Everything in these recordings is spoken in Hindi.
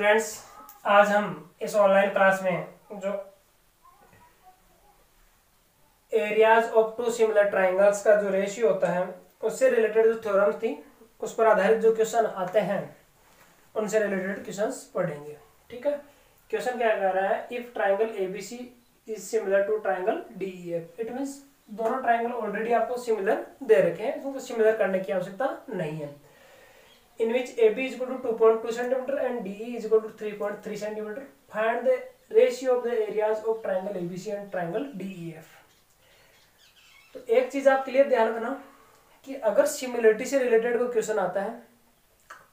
स्टूडेंट्स, आज हम इस ऑनलाइन क्लास में जो areas of two similar triangles का जो रेशियो होता है उससे रिलेटेड जो थ्योरम्स थी उस पर आधारित जो क्वेश्चन आते हैं उनसे रिलेटेड क्वेश्चंस पढ़ेंगे। ठीक है, क्वेश्चन क्या कह रहा है, if triangle ABC is similar to triangle DEF, it means दोनों ट्राइंगल ऑलरेडी आपको सिमिलर दे रखे हैं, तो सिमिलर करने की आवश्यकता नहीं है। In which AB is equal to 2.2 centimeter and DE is equal to 3.3 centimeter. Find the ratio of the areas of triangle ABC and triangle DEF. तो एक चीज आप क्लियर ध्यान रखना कि अगर सिमिलरिटी से रिलेटेड कोई क्वेश्चन आता है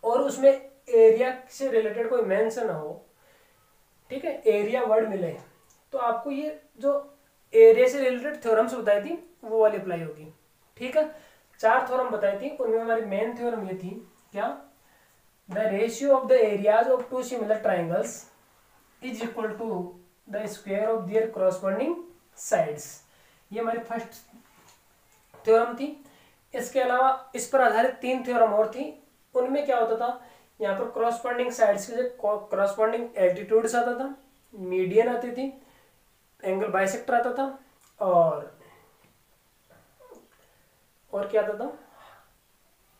और उसमें एरिया से रिलेटेड कोई मेंशन हो, ठीक है, एरिया वर्ड मिले, तो आपको ये जो एरिया से रिलेटेड थ्योरम्स बताई थी वो वाली अप्लाई होगी। ठीक है, 4 थ्योरम बताई थी, उनमें हमारी मेन थ्योरम ये थी क्या, the ratio of the areas of two similar triangles is equal to the square of their corresponding sides. ये हमारी फर्स्ट थ्योरम थी। इसके अलावा इस पर आधारित 3 थ्योरम और थी। उनमें क्या होता था, यहाँ पर कॉरस्पॉन्डिंग साइड्स के कॉरस्पॉन्डिंग एल्टीट्यूड्स आता था, मीडियन आती थी, एंगल बाइसेक्टर आता था और क्या आता था,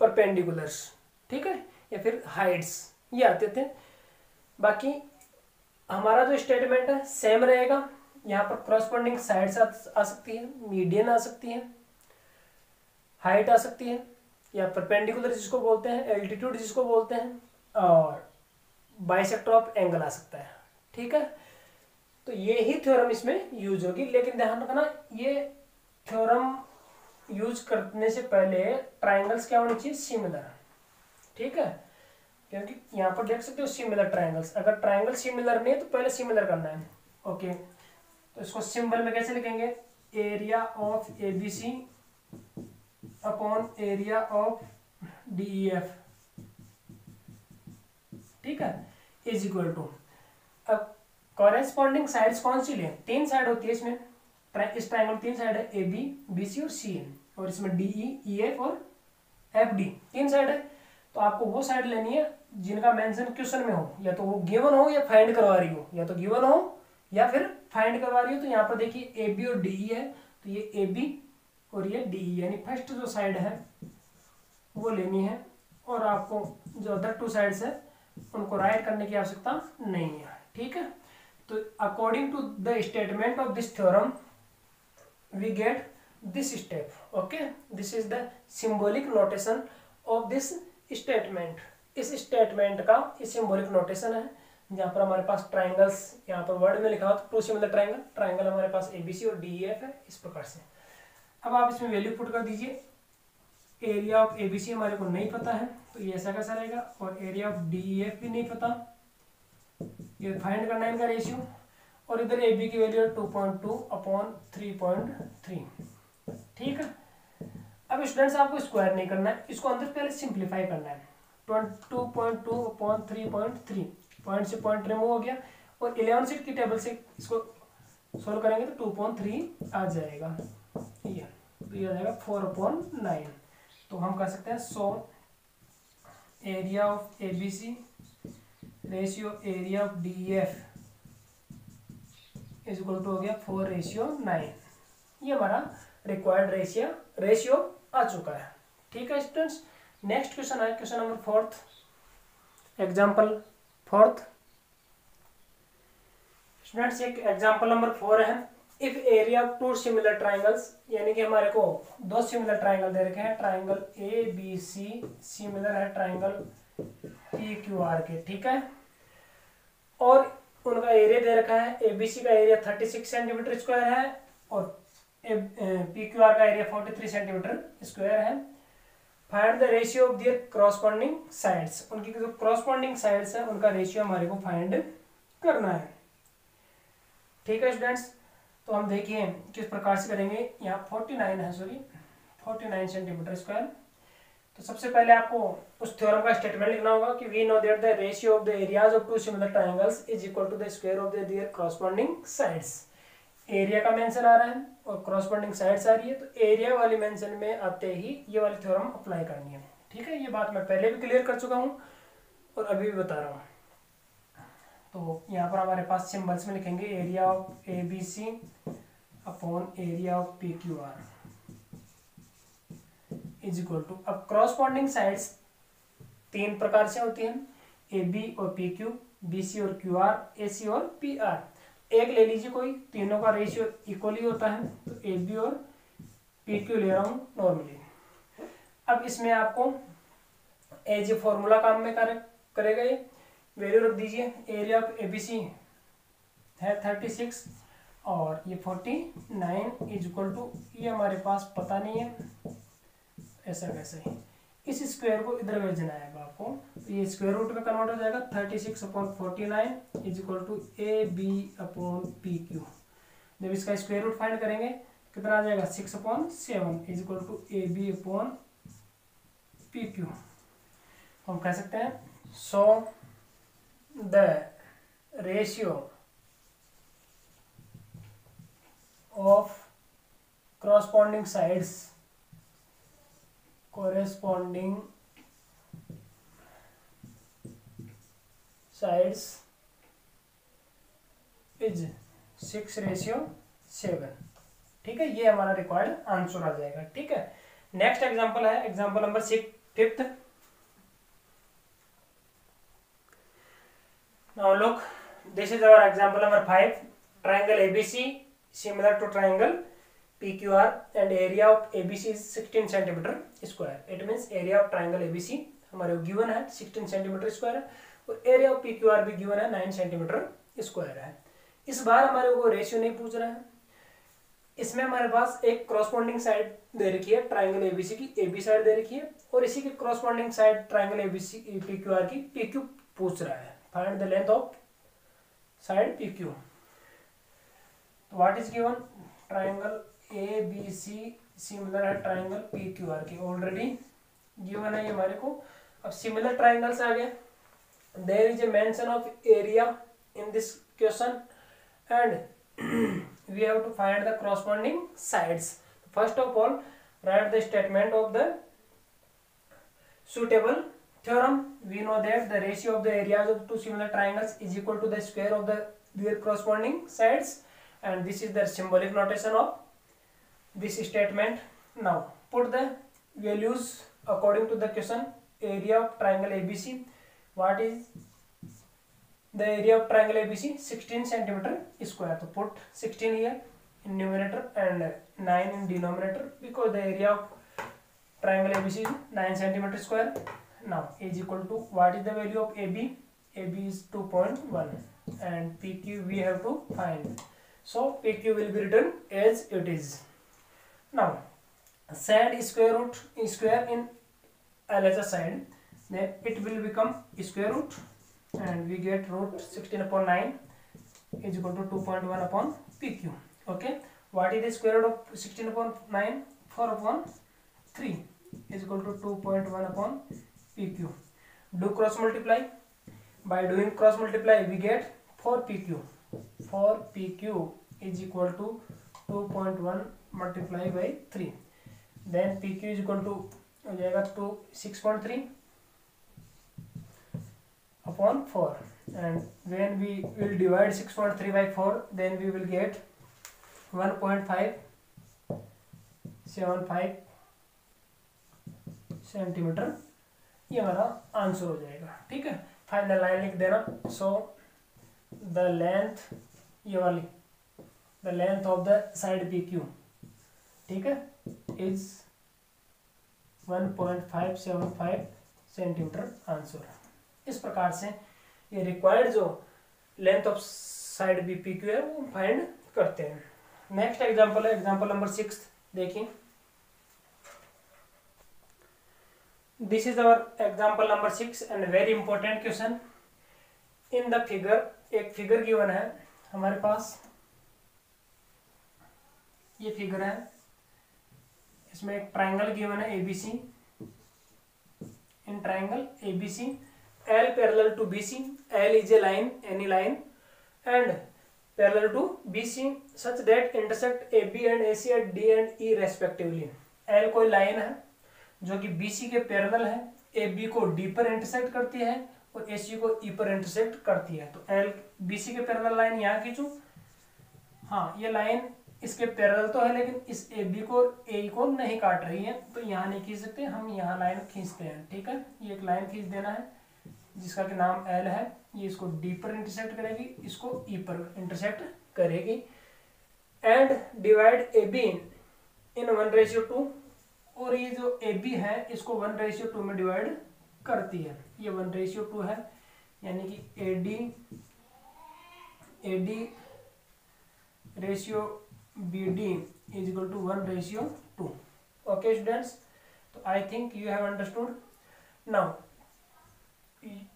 परपेंडिकुलर्स, ठीक है, या फिर हाइट्स, ये आते थे। बाकी हमारा जो स्टेटमेंट है सेम रहेगा। यहाँ पर कॉरस्पॉन्डिंग साइड्स आ सकती है, मीडियन आ सकती है, हाइट आ सकती है, या परपेंडिकुलर जिसको बोलते हैं, एल्टीट्यूड जिसको बोलते हैं, और बाइसेक्टर ऑफ एंगल आ सकता है। ठीक है, तो ये ही थ्योरम इसमें यूज होगी। लेकिन ध्यान रखना, ये थ्योरम यूज करने से पहले ट्राइंगल्स क्या होनी चाहिए, सिमिलर। ठीक है, क्योंकि यहाँ पर देख सकते हो सिमिलर ट्राइंगल्स, अगर ट्राइंगल सिमिलर नहीं है तो पहले सिमिलर करना है। ओके, तो इसको सिंबल में कैसे लिखेंगे, area of ABC upon area of DEF, ठीक है, इज इक्वल टू, अब कॉरेस्पॉन्डिंग साइड्स कौन सी ले, 3 साइड होती है इसमें, इस ट्राइंगल 3 साइड है, ए बी, बी सी और सी एन, और इसमें डी ई एफ और एफ डी 3 साइड है। तो आपको वो साइड लेनी है जिनका मेंशन क्वेश्चन में हो, या तो वो गिवन हो या फाइंड करवा रही हो, या तो गिवन हो या फिर फाइंड करवा रही हो। तो यहाँ पर देखिए ए बी और डी ई है, तो ये ए बी और ये डी ई, यानी फर्स्ट जो साइड है वो लेनी है, और आपको जो अदर 2 साइड्स है उनको राइट करने की आवश्यकता नहीं है। ठीक है, तो according to the statement of this theorem we get this step. Okay, this is the symbolic notation of this statement. इस स्टेटमेंट का ये सिंबॉलिक नोटेशन है, जहाँ पर हमारे पास ट्राइंगल्स, यहाँ पर वर्ड में लिखा हो तो टू सिमिलर ट्राइंगल, ट्राइंगल हमारे पास एबीसी और डीईएफ है, इस प्रकार से। अब आप इसमें वैल्यू पुट कर दीजिए। एरिया ऑफ एबीसी हमारे को नहीं पता है, तो ये ऐसा कैसा रहेगा, और एरिया ऑफ डीईएफ भी नहीं पता, ये फाइंड करना है इनका रेशियो, और इधर ए बी की वैल्यू है 2.2 अपॉन 3.3। ठीक है, अब स्टूडेंट्स आपको स्क्वायर नहीं करना है, इसको अंदर पहले सिंप्लीफाई करना है। 2.2 अपॉन 3.3, पॉइंट से पॉइंट रिमूव हो गया, और 11 सीट की टेबल से इसको सोल्व करेंगे तो 2.3 आ जाएगा, ये तो ये आ जाएगा 4/9। तो हम कर सकते हैं 100 area of ABC ratio area of DF is equal to हो गया 4:9। ये हमारा रिक्वायर्ड रेशियो आ चुका है। ठीक है स्टूडेंट्स, नेक्स्ट क्वेश्चन है क्वेश्चन नंबर 4, एग्जाम्पल 4। स्टूडेंट्स, एक एग्जाम्पल नंबर 4 है, if area of 2 similar triangles, यानी कि हमारे को 2 सिमिलर ट्राइंगल दे रखे हैं, triangle A B C similar है ट्राइंगल पी क्यू आर के। ठीक है, और उनका एरिया दे रखा है, एबीसी का एरिया 36 सेंटीमीटर स्क्वायर है और पी क्यू आर का एरिया 43 सेंटीमीटर स्क्वायर है। Find the ratio of their corresponding sides, उनकी जो कॉरस्पॉन्डिंग साइड्स है उनका रेशियो हमारे को फाइंड करना है। ठीक है स्टूडेंट्स, तो हम देखिए किस प्रकार से करेंगे। यहाँ 49 सेंटीमीटर स्क्वायर। तो सबसे पहले आपको उस थ्योरम का स्टेटमेंट लिखना होगा कि we know that the ratio of the areas of 2 similar triangles is equal to the square of their corresponding sides. Area का मेंशन आ रहा है और कॉरस्पॉन्डिंग साइड्स आ रही है, तो एरिया वाली मेंशन में आते ही ये वाली थ्योरम अप्लाई करनी है। ठीक है, ये बात मैं पहले भी क्लियर कर चुका हूँ और अभी भी बता रहा हूँ। तो यहाँ पर हमारे पास सिंबल्स में लिखेंगे area of A B C upon area of P Q R is equal to, अब क्रॉसपॉन्डिंग साइड्स तीन प्रकार से होती हैं, ए बी और पी क्यू, बी सी और क्यू आर, ए सी और पी आर। एक ले लीजिए कोई, तीनों का रेशियो इक्वली होता है, तो ए बी और पी क्यू ले रहा हूं नॉर्मली। अब इसमें आपको एज ए फॉर्मूला काम में करेगा, ये वैल्यू रख दीजिए। Area of A B C है 36 और ये 49 इज इक्वल टू, ये हमारे पास पता नहीं है ऐसा कैसे है, इस स्क्वायर को इधर भेजना आएगा आपको, तो ये स्क्वायर रूट में कन्वर्ट हो जाएगा। 36 upon 49 is equal to A B upon P Q. जब इसका स्क्वायर रूट फाइंड करेंगे कितना आ जाएगा, 6 upon 7 is equal to A B upon P Q. हम कह सकते हैं so the ratio of corresponding sides is 6:7। ठीक है, ये हमारा रिक्वायर्ड आंसर आ जाएगा। ठीक है, नेक्स्ट एग्जांपल है example number 5th। Now look, this is our example number 5। Triangle ABC similar to triangle PQR and area of ABC is 16 centimeter square। It means area of triangle ABC हमारे गिवन है 16 सेंटीमीटर स्क्वायर है और एरिया ऑफ PQR भी गिवन है 9 सेंटीमीटर स्क्वायर है। इस बार हमारे को रेशियो नहीं पूछ रहा है, इसमें हमारे पास एक क्रॉसपॉन्डिंग साइड दे रखी है ट्रायंगल ABC की, AB साइड दे रखी है और इसी की corresponding side triangle ABC PQR की PQ पूछ रहा है। Find the length of side PQ। What is given, triangle ABC similar है ट्रायंगल PQR की, ऑलरेडी गिवन है ये हमारे को। अब सिमिलर ट्रायंगल्स आ गए, there is a mention of area in this question and we have to find the corresponding sides. First of all, write the statement of the suitable theorem. We know that the ratio of the areas of two similar triangles is equal to the square of their corresponding sides, and this is the symbolic notation of this statement. Now put the values according to the question. Area of triangle ABC, what is the area of triangle ABC? 16 centimeter square. So put 16 here in numerator and 9 in denominator because the area of triangle ABC is 9 centimeter square. Now is equal to, what is the value of AB? AB is 2.1 and PQ we have to find. So PQ will be written as it is. Now side square root square in LHS side, then it will become square root and we get root 16 upon 9 is equal to 2.1 upon PQ. Okay, what is the square root of 16 upon 9? 4 upon 3 is equal to 2.1 upon PQ. Do cross multiply. By doing cross multiply we get 4 PQ. 4 PQ is equal to 2.1 multiplied by 3. Then PQ is equal to हो जाएगा 6.3 upon 4, and when we will divide 6.3 by 4 then we will get 1.575 centimetre. ये हमारा आंसर हो जाएगा। ठीक है, फाइनल लाइन लिख देना। सो द लेंथ, ये वाली the length of the side PQ, ठीक है, इज 1.575 सेंटीमीटर आंसर। इस प्रकार से ये रिक्वायर्ड जो लेंथ ऑफ साइड PQ है वो फाइंड करते हैं। नेक्स्ट एग्जांपल है एग्जांपल नंबर 6। देखिए, this is our example number 6 and very important question. In the figure, एक फिगर गिवन है हमारे पास, ये फिगर है, इसमें एक ट्राइंगल गिवन है ABC। In triangle ABC L parallel to BC, L is a line, any line, and parallel to BC such that intersect AB and AC at D and E respectively। L कोई लाइन है जो कि BC के पैरेलल है, AB को D पर इंटरसेक्ट करती है और ए सी को ई पर इंटरसेक्ट करती है। तो एल बी सी के पैरेलल लाइन यहाँ खींचूं, हाँ ये लाइन इसके पैरेलल तो है लेकिन इस ए बी को ए को नहीं काट रही है, तो यहाँ नहीं खींच सकते, हम यहाँ लाइन खींचते हैं। ठीक है, ये एक लाइन खींच देना है जिसका कि नाम एल है, ये इसको डी पर इंटरसेक्ट करेगी, इसको ई पर इंटरसेक्ट करेगी, and divide A be in 1:2, और ये जो ए बी है इसको 1:2 में डिवाइड करती है, ये 1:2 है, यानी कि A D ratio B D is equal to 1:2। Okay students, तो I think you have understood. Now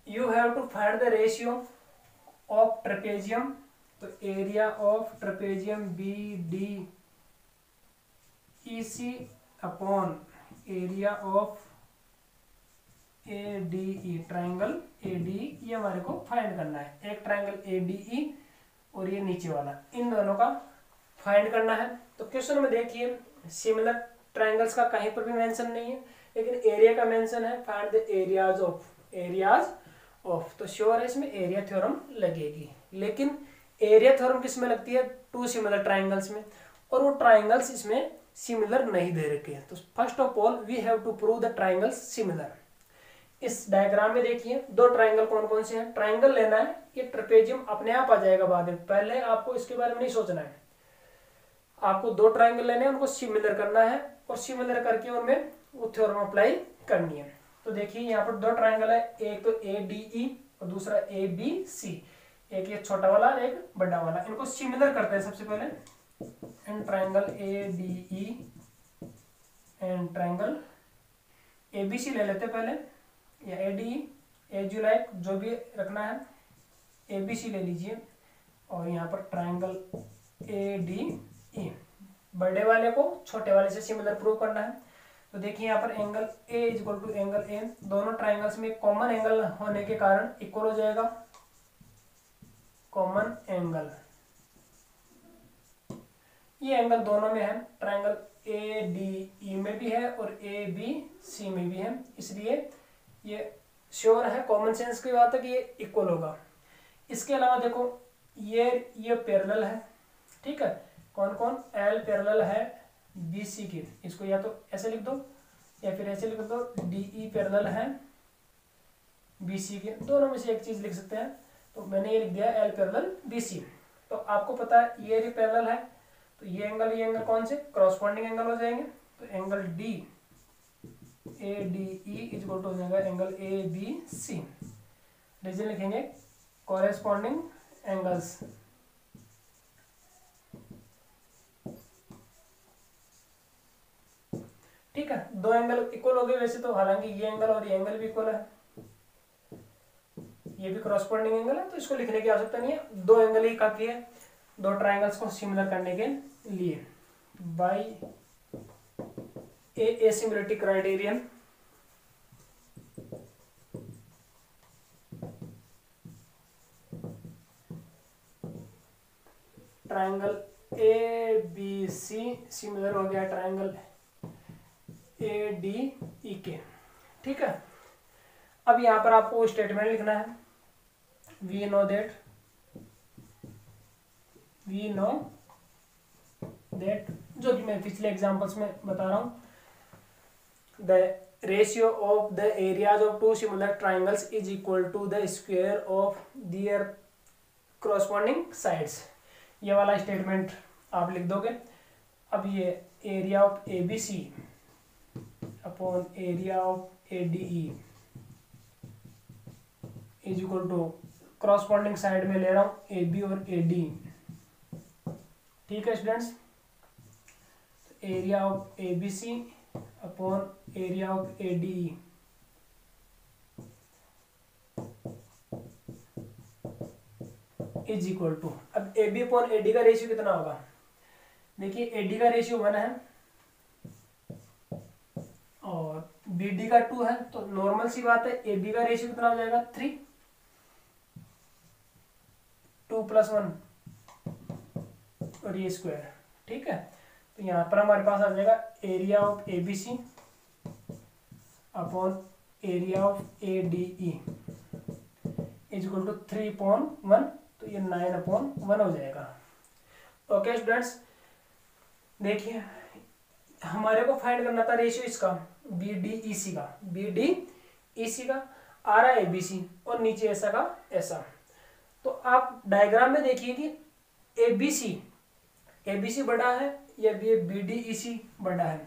you have to find the ratio of trapezium, तो area of trapezium B D E C upon area of A D E, triangle A D E, ये हमारे को फाइंड करना है। एक ट्राइंगल ए डी ई और ये नीचे वाला, इन दोनों का फाइंड करना है। तो क्वेश्चन में देखिए सिमिलर ट्राइंगल्स का कहीं पर भी मेंशन नहीं है, लेकिन एरिया का मेंशन है, फाइंड द एरियाज ऑफ, तो श्योर है इसमें एरिया थ्योरम लगेगी। लेकिन एरिया थ्योरम किस में लगती है? टू सिमिलर ट्राइंगल्स में, और वो ट्राइंगल्स इसमें सिमिलर नहीं दे रखे हैं। तो first of all we have to prove the triangles similar. इस डायग्राम में देखिए दो ट्राइंगल कौन कौन से हैं, ट्राइंगल लेना है, ये ट्रेपेजियम अपने आप आ जाएगा बाद में, पहले आपको इसके बारे में नहीं सोचना है। आपको दो ट्राइंगल लेने हैं, उनको सिमिलर करना है, और सिमिलर करके उनमें वो थ्योरम अप्लाई करनी है। तो देखिए यहाँ पर दो ट्राइंगल है, एक तो ए डी ई और दूसरा ए बी सी, एक ये छोटा वाला एक बड़ा वाला, इनको सिमिलर करते हैं सबसे पहले। And triangle A D E and triangle A B C ले लेते हैं पहले, या A D E, as you like, जो भी रखना है, ए बी सी ले लीजिए। और यहाँ पर ट्राइंगल ए डी ई, बड़े वाले को छोटे वाले से सिमिलर प्रूव करना है। तो देखिए यहाँ पर angle A is equal to angle A, दोनों ट्राइंगल्स में कॉमन एंगल होने के कारण इक्वल हो जाएगा, कॉमन एंगल, ये एंगल दोनों में है, ट्राइंगल ए डी ई में भी है और ए बी सी में भी है, इसलिए ये श्योर है, कॉमन सेंस की बात है कि ये इक्वल होगा। इसके अलावा देखो ये पैरेलल है, ठीक है, कौन कौन, एल पैरेलल है बी सी की, इसको या तो ऐसे लिख दो या फिर ऐसे लिख दो, डी ई पैरेलल है बी सी के, दोनों में से एक चीज लिख सकते हैं। तो मैंने ये लिख दिया एल पैरेलल बी सी। तो आपको पता है ये पैरेलल है, तो ये एंगल कौन से क्रॉसपॉन्डिंग एंगल हो जाएंगे। तो angle D A D E is equal to हो जाएगा angle A B C. Reason लिखेंगे कॉरेस्पॉन्डिंग एंगल्स, ठीक है, दो एंगल इक्वल हो गए वैसे तो, हालांकि ये एंगल और ये एंगल भी इक्वल है, ये भी क्रॉसपॉन्डिंग एंगल है, तो इसको लिखने की आवश्यकता नहीं है, दो एंगल ही काफी है दो ट्राइंगल्स को सिमिलर करने के लिए। By A similarity criterion, triangle A B C similar हो गया ट्राइंगल ए डी ई के, ठीक है। अब यहां पर आपको स्टेटमेंट लिखना है, वी नो दैट जो कि मैं पिछले एग्जांपल्स में बता रहा हूं, the ratio of the areas of two similar triangles is equal to the square of their corresponding sides. ये वाला स्टेटमेंट आप लिख दोगे। अब ये area of A B C upon area of A D E is equal to, corresponding side में ले रहा हूं ए बी और ए डी, ठीक है students. Area of A B C upon area of A D E is equal to, अब A B upon A D का रेशियो कितना होगा, देखिए ए डी का रेशियो 1 है और बी डी का 2 है, तो नॉर्मल सी बात है ए बी का रेशियो कितना हो जाएगा 3, 2 + 1 और ये स्क्वायर, ठीक है। तो यहाँ पर हमारे पास आ जाएगा area of A B C upon area of A D E is equal to 3/1, तो ये 9/1 हो जाएगा। ओके स्टूडेंट्स, देखिए हमारे को फाइंड करना था रेशियो इसका बी डी ई सी का, बी डी ई सी का आ रहा है ABC और नीचे ऐसा का ऐसा। तो आप डायग्राम में देखिए कि ABC बड़ा है या बी डी ई सी बड़ा है।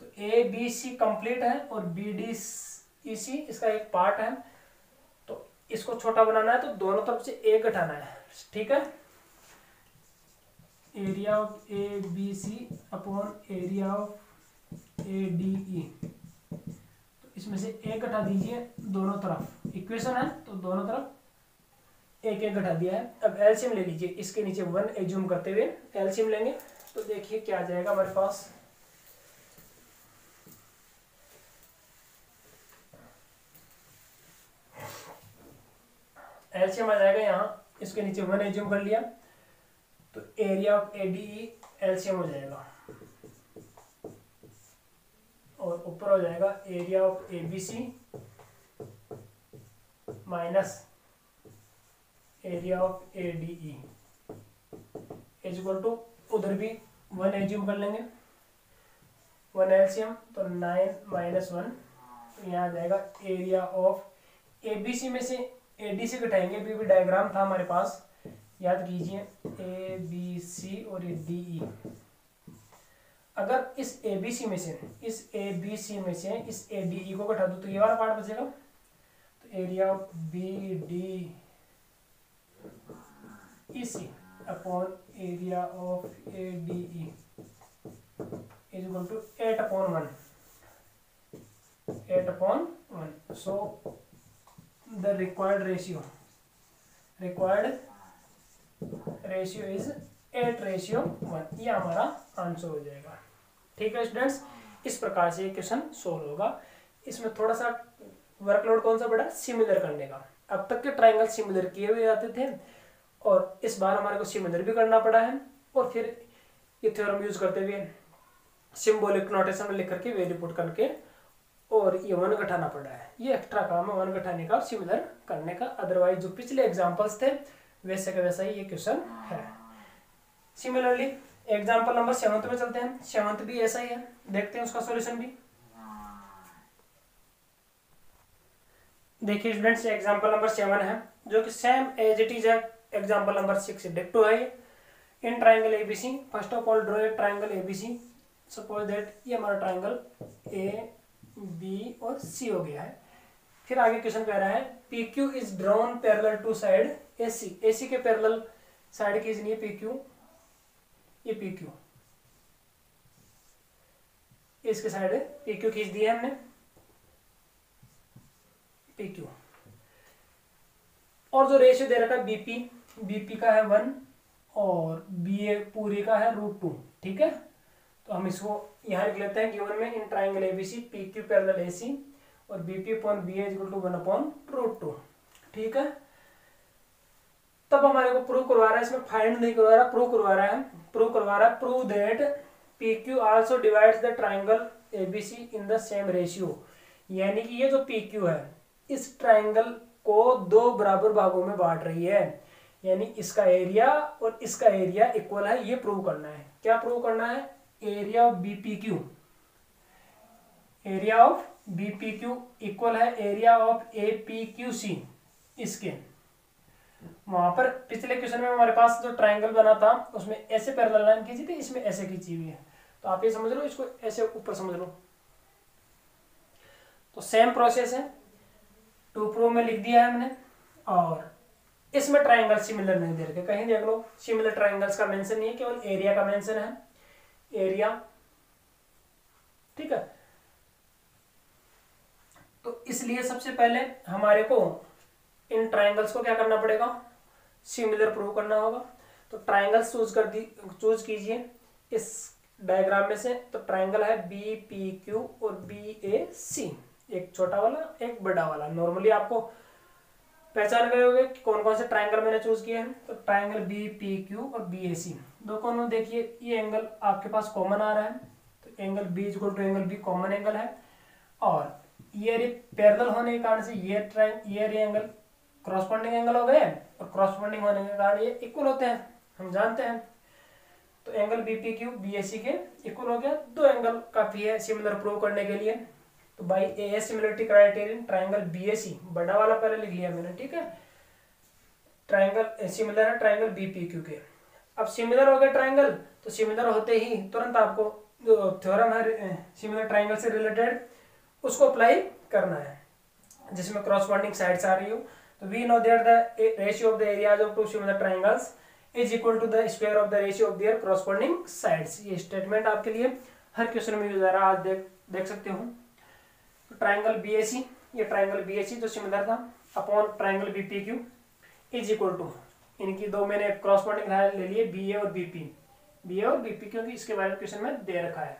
तो ABC कंप्लीट है और बी डी ई सी इसका एक पार्ट है। तो इसको छोटा बनाना है तो दोनों तरफ से एक घटाना है, ठीक है। Area of ABC upon area of ADE, तो इसमें से एक घटा दीजिए दोनों तरफ, इक्वेशन है तो दोनों तरफ एक एक घटा दिया है। अब एलसीएम ले लीजिए, इसके नीचे 1 एज्यूम करते हुए एलसीएम लेंगे तो देखिए क्या आ जाएगा हमारे पास। एलसीएम आ जाएगा यहाँ, इसके नीचे 1 एज्यूम कर लिया तो एरिया ऑफ ADE एलसीएम हो जाएगा और ऊपर हो जाएगा area of ABC minus area of ADE is equal to, उधर भी 1 एज्यूम कर लेंगे, 1 एलसीएम तो 9 - 1, तो यहाँ आ जाएगा एरिया ऑफ ABC में से AD से घटाएंगे, अभी भी डायग्राम था हमारे पास, याद कीजिए ABC और ये DE। अगर इस ABC में से इस ADE को घटा दो तो ये वाला पार्ट बचेगा, तो area of BDEC upon area of ADE is equal to 8/1, 8/1। So the required ratio is 8:1, ये हमारा आंसर हो जाएगा। ठीक है स्टूडेंट्स, इस प्रकार से ये क्वेश्चन सोल्व होगा। इसमें थोड़ा सा वर्कलोड कौन सा बढ़ा, सिमिलर करने का। अब तक के ट्राइंगल सिमिलर किए हुए जाते थे और इस बार हमारे को सिमिलर भी करना पड़ा है, और फिर ये थ्योरम यूज करते हुए सिंबॉलिक नोटेशन में लिख करके वैल्यू पुट करके और ये 1 घटाना पड़ा है। ये एक्स्ट्रा काम है 1 घटाने का और सिमिलर करने का, अदरवाइज जो पिछले एग्जाम्पल्स थे वैसे का वैसा ही ये क्वेश्चन है। सिमिलरली एग्जाम्पल नंबर 7 में चलते हैं। 7 भी ऐसा ही है, देखते हैं उसका सॉल्यूशन भी। देखिए स्टूडेंट्स, एग्जाम्पल नंबर 7 है जो कि सेम एज इट इज है एग्जाम्पल नंबर 6 से, डिक्टो है। इन triangle ABC, first of all draw a triangle ABC। Suppose that ये हमारा ट्राइंगल A, B और C हो गया है। फिर आगे क्वेश्चन कह रहा है PQ इज drawn parallel to side AC। AC के पैरेलल साइड खींचनी है PQ, ये PQ, इसके साइड PQ खींच दिया हमने, PQ। और जो रेशियो दे रखा है BP का है 1 और BA पूरी का है √2, ठीक है। तो हम इसको यहाँ लिख लेते हैं गिवन में, इन triangle ABC PQ parallel AC और BP/BA इज इक्वल टू 1/√2, ठीक है। तब हमारे को प्रूव करवा रहा है, इसमें फाइंड नहीं करवा रहा, प्रूव करवा रहा है prove that PQ also divides the triangle ABC in the same ratio. यानी कि ये जो PQ है इस ट्राइंगल को 2 बराबर भागों में बांट रही है, यानी इसका एरिया और इसका एरिया इक्वल है, ये प्रूव करना है। क्या प्रूव करना है, एरिया ऑफ BPQ इक्वल है एरिया ऑफ APQC। इसके वहां पर पिछले क्वेश्चन में हमारे पास जो ट्राइंगल बना था उसमें ऐसे पैरेलल लाइन खींची थी, इसमें ऐसे खींची हुई है, तो आप ये समझ लो, इसको ऐसे ऊपर समझ लो। तो सेम प्रोसेस है, 2 प्रूव में लिख दिया है हमने, और इसमें ट्राइंगल सिमिलर नहीं दे रखे, कहीं देख लो सिमिलर ट्राइंगल्स का मेंशन नहीं है, केवल एरिया का मेंशन है, एरिया, ठीक है। तो इसलिए सबसे पहले हमारे को इन ट्राइंगल्स को क्या करना पड़ेगा, सिमिलर प्रूव करना होगा। तो ट्राइंगल्स चूज कीजिए इस डायग्राम में से। तो ट्राइंगल है BPQ और BAC, एक छोटा वाला एक बड़ा वाला। नॉर्मली आपको पहचान गए होंगे कि कौन कौन से ट्राइंगल मैंने चूज किए हैं। तो ट्राइंगल BPQ और BAC, दो कोनों देखिए, ये एंगल आपके पास कॉमन आ रहा है, तो angle B equal to angle B common angle है, और ये पैरेलल होने के कारण से ये एंगल क्रॉसपोंडिंग एंगल हो गए, और क्रॉसपोंडिंग होने के कारण ये इक्वल होते हैं, हम जानते हैं। तो एंगल BPQ BAC के इक्वल हो गया। दो एंगल काफी है सिमिलर प्रूव करने के लिए। तो by AS similarity criterion triangle BAC, बड़ा वाला पहले लिख लिया मैंने, ठीक है। ट्राइंगल सिमिलर है ट्राइंगल BPQ के। अब सिमिलर हो गए ट्राइंगल, तो सिमिलर होते ही तुरंत आपको जो थ्योरम है सिमिलर ट्राइंगल से रिलेटेड उसको अप्लाई करना है, जिसमें क्रॉसपोंडिंग साइड्स आ रही हो। तो we know that the ratio of the areas of two similar triangles is equal to the square of the ratio of their corresponding sides. ये स्टेटमेंट आपके लिए हर क्वेश्चन में यूज आ रहा है, आज देख सकते हो। तो ट्राइंगल BAC, ये ट्राइंगल BAC जो सिमिलर था upon triangle BPQ is equal to, इनकी दो मैंने क्रॉसपोंडिंग ले लिए BA और BP, क्योंकि इसके बारे में क्वेश्चन में दे रखा है,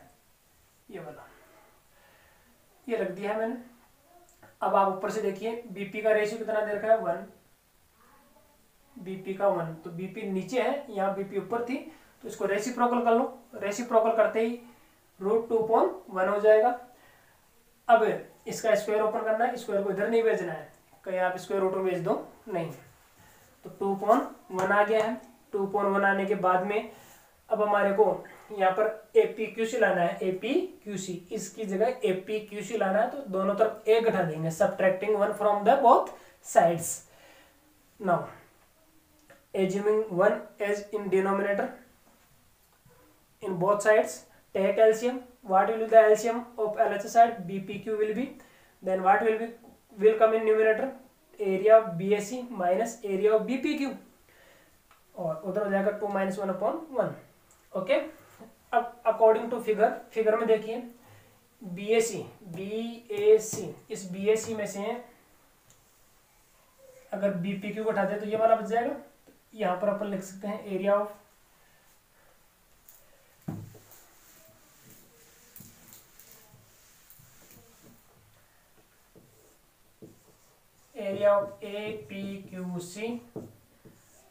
ये वाला ये रख दिया है मैंने। अब आप ऊपर से देखिए BP का रेशियो कितना दे रखा है 1, BP का 1, तो BP नीचे है, यहाँ BP ऊपर थी, तो इसको रेसिप्रोकल कर लो। रेसिप्रोकल करते ही √2/1 हो जाएगा। अब इसका स्क्वायर ओपन करना है, स्क्वायर को इधर नहीं भेजना है, कहीं आप स्क्वायर रूट में भेज दो नहीं। तो 2/1 आ गया है। 2/1 आने के बाद में अब हमारे को यहाँ पर APQC लाना है, APQC, इसकी जगह APQC लाना है, तो दोनों तरफ एक घटा देंगे, subtracting 1 from the both sides. Now assuming 1 as in denominator in both sides, take LCM. What will be the LCM of LHS side? BPQ will be, then what will come in numerator? Area of BAC minus area of BPQ, और उधर हो जाएगा 2 - 1/1। ओके, अब अकॉर्डिंग टू फिगर में देखिए BAC, इस BAC में से अगर BPQ को उठाते तो ये वाला बच जाएगा। यहाँ पर अपन लिख सकते हैं area of APQC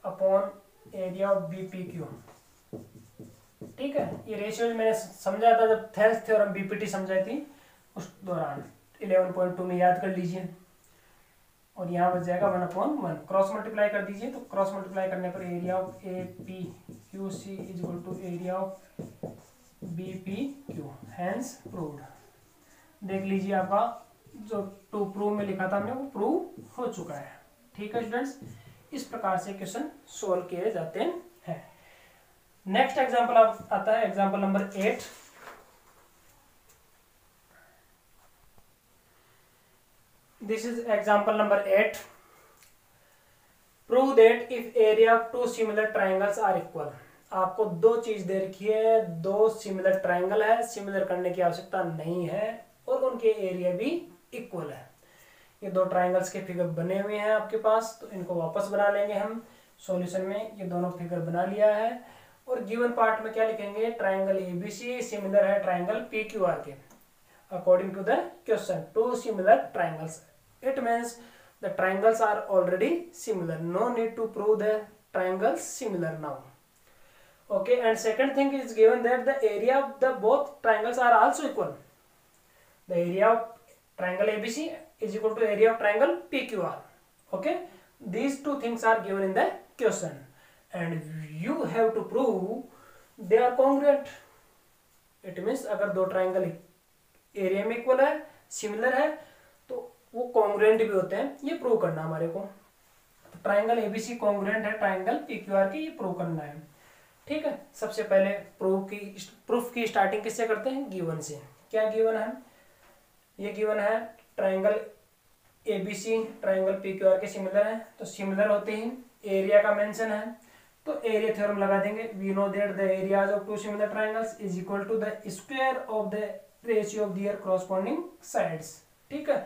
upon area of BPQ, ठीक है। ये रेशियो मैंने समझाया था जब थेल्स थ्योरम BPT समझाई थी उस दौरान, 11.2 में याद कर लीजिए। और यहाँ बच जाएगा 1/1, क्रॉस मल्टीप्लाई कर दीजिए, तो क्रॉस मल्टीप्लाई करने पर area of APQC is equal to area of BPQ, hence proved. देख लीजिए आपका जो टू प्रूव में लिखा था हमने वो प्रूव हो चुका है, ठीक है स्टूडेंट्स। इस प्रकार से क्वेश्चन सोल्व किए जाते हैं। नेक्स्ट एग्जाम्पल आता है example number 8। This is example number 8. Prove that if area of two similar triangles are equal. आपको दो चीज दे रखी है, दो सिमिलर ट्राइंगल है, सिमिलर करने की आवश्यकता नहीं है, और उनके एरिया भी इक्वल है। ये दो ट्राइंगल्स के फिगर बने हुए हैं आपके पास, तो इनको वापस बना लेंगे हम सॉल्यूशन में। ये दोनों फिगर बना लिया है, और गिवन पार्ट में क्या लिखेंगे? ट्राइंगल ABC सिमिलर है ट्राइंगल PQR के, according to the question to similar triangles. It means the triangles are already similar. No need to prove the triangles similar now. Okay, and second thing is given that the area of the both triangles are also equal. The area of triangle ABC is equal to area of triangle PQR. Okay, these two things are given in the question, and you have to prove they are congruent. It means अगर दो ट्राइंगल एरिया में इक्वल है, सिमिलर है, तो वो कॉन्ग्रुएंट भी होते हैं, ये प्रूव करना हमारे को। तो ट्राइंगल ABC कॉन्ग्रुएंट है ट्राइंगल PQR के, ये प्रूव करना है, ठीक है। सबसे पहले प्रूफ की स्टार्टिंग किससे करते हैं? गिवन से। क्या गिवन है? ये गिवन है ट्राइंगल ABC ट्राइंगल PQR के सिमिलर है, तो सिमिलर होते ही एरिया का मेंशन है, तो एरिया थ्योरम लगा देंगे। We know that the areas of two similar triangles is equal to the square of the ratio of their corresponding sides, ठीक है।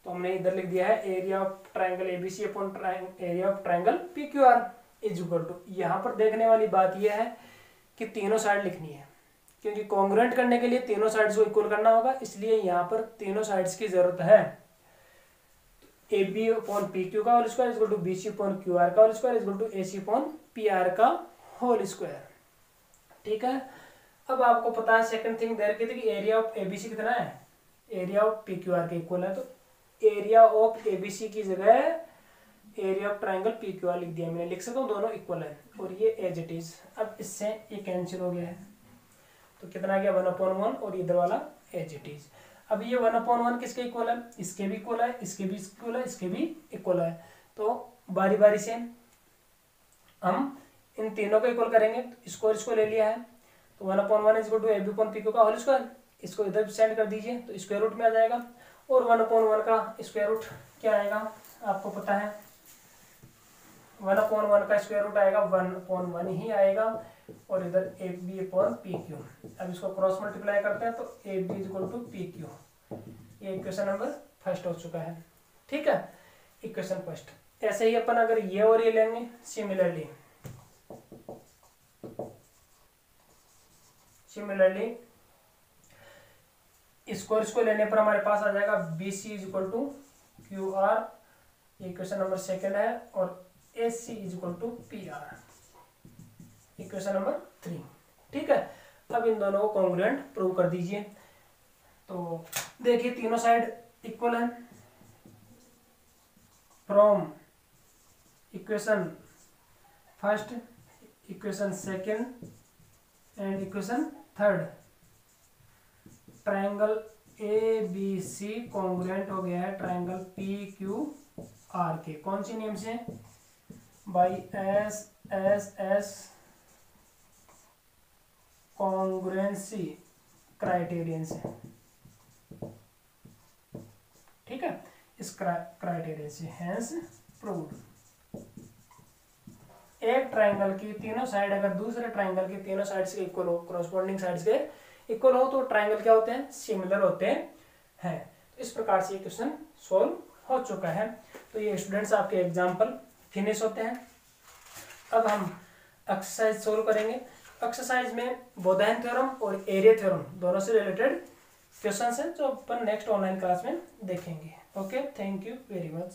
तो हमने इधर लिख दिया है area of triangle ABC upon area of triangle PQR is equal to. यहाँ पर देखने वाली बात यह है कि तीनों साइड लिखनी है, क्योंकि कॉन्ग्रुएंट करने के लिए तीनों साइड्स को इक्वल करना होगा, इसलिए यहाँ पर तीनों साइड्स की जरूरत है। AB अपॉन PQ का whole square is equal to BC upon QR का whole square is equal to AC upon PR का होल स्क्वायर, ठीक है। अब आपको पता है सेकंड थिंग देर की थी कि एरिया ऑफ ABC कितना है? एरिया ऑफ PQR के इक्वल है, तो एरिया ऑफ ABC की जगह area of triangle P Q are लिख दिया मैंने, लिख सकता हूँ दोनों इक्वल है और ये एज इट इज। अब इससे ये कैंसिल हो गया है तो कितना आ गया 1/1 और इधर वाला एज इट इज। अब ये 1/1 किसके इक्वल है, इसके भी इक्वल है, इसके भी इक्वल है, इसके भी इक्वल है। तो बारी बारी से हम इन तीनों को इक्वल करेंगे। तो इसको और इसको ले लिया है तो 1/1 is equal to A B upon P Q का होल स्क्वायर, इसको इधर सेंड कर दीजिए तो स्क्वायर रूट में आ जाएगा। और 1/1 का स्क्वायर रूट क्या आएगा आपको पता है, 1/1 का स्क्वायर रूट आएगा 1/1 ही आएगा और इधर A B upon P Q. अब इसको क्रॉस मल्टीप्लाई करते हैं तो A B is equal to P Q. ये इक्वेशन नंबर फर्स्ट हो चुका है, ठीक है, इक्वेशन फर्स्ट। ऐसे ही अपन अगर ये और ये लेंगे सिमिलरली इसको लेने पर हमारे पास आ जाएगा B C is equal to Q R, ये इक्वेशन नंबर सेकेंड है, और A C is equal to P R, equation number 3, ठीक है। अब इन दोनों को कॉन्ग्रुएंट प्रूव कर दीजिए। तो देखिए तीनों साइड इक्वल है, from equation first, equation second and equation third triangle A B C congruent हो गया है ट्राइंगल पी क्यू आर के। कौन सी नेम से, by S S S congruency criterion से, ठीक है, इस क्राइटेरियन से हैंस प्रूव्ड। एक ट्राइंगल की तीनों साइड अगर दूसरे ट्राइंगल के तीनों साइड्स के इक्वल हो, कॉरस्पॉन्डिंग साइड्स के इक्वल हो, तो ट्राइंगल क्या होते हैं, सिमिलर होते हैं। तो इस प्रकार से ये क्वेश्चन सॉल्व हो चुका है। तो ये स्टूडेंट्स आपके एग्जाम्पल फिनिश होते हैं। अब हम एक्सरसाइज सोल्व करेंगे। एक्सरसाइज में बोधायन थ्योरम और एरिया थ्योरम दोनों से रिलेटेड क्वेश्चन है जो अपन नेक्स्ट ऑनलाइन क्लास में देखेंगे। Okay, thank you very much.